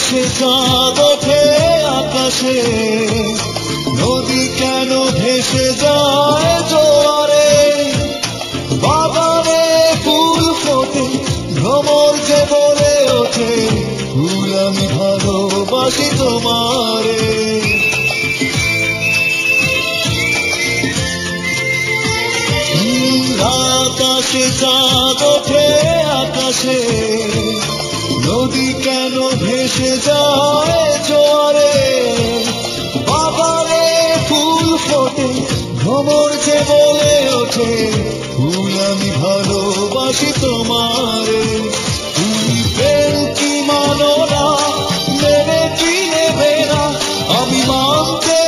সে চাঁদ ওঠে আকাশে, নদী কেন ভেসে যায় জোয়ারে, বাগানে ফুল ফোটে ভ্রমর যে বলে ওঠে, ফুল আমি ভালোবাসি তোমারে। আকাশে চাঁদ ওঠে আকাশে, নদী কেন ভেসে যায় জোয়ারে, বাগানে ফুল ফোটে ভ্রমর যে বলে ওঠে, ফুল আমি ভালোবাসি তোমারে। তুমি প্রেম কি মানো না, নেবে কি নেবে না আমি মানতে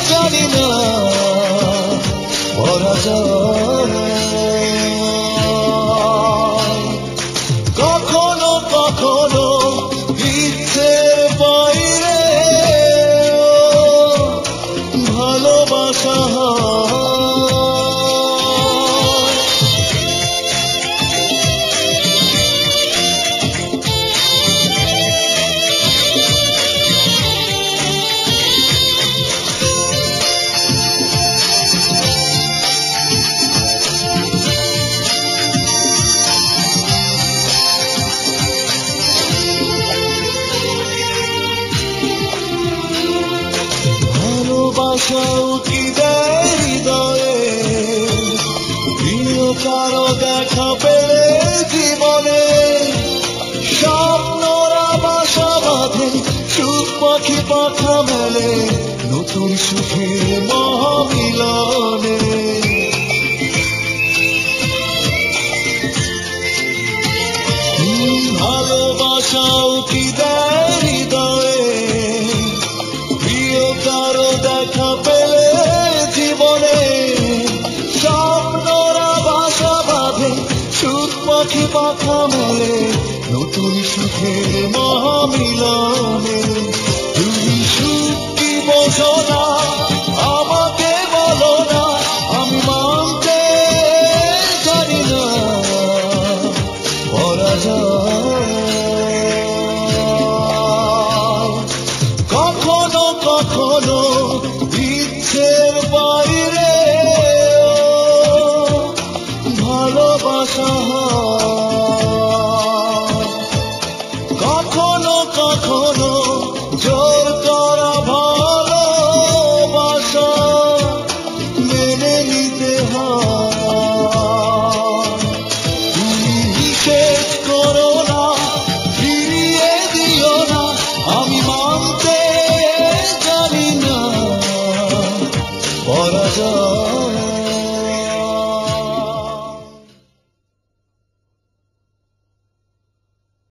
জানি না, পরাজয় কখনো কখনো ইচ্ছের বাইরে ভালোবাসা ভালোবাসাও কি দেয় হৃদয়ে, প্রিয় কারো দেখা পেলে জীবনে, স্বপ্নরা বাসা বাঁধে সুখ পাখি পাখা মেলে, নতুন সুখের মহামিলনে। ভালোবাসাও কি দেয় হৃদয়ে, প্রিয় কারো দেখা পেলে জীবনে, স্বপ্নরা বাসা বাঁধে সুখ পাখি পাখা মেলে, নতুন সুখের মহামিলনে। তুমি সুখ কি বোঝো না আমাকে বলো না, আমি মানতে জানি না, পরাজয় কখনো কখনো ইচ্ছের বাইরে ভালোবাসা।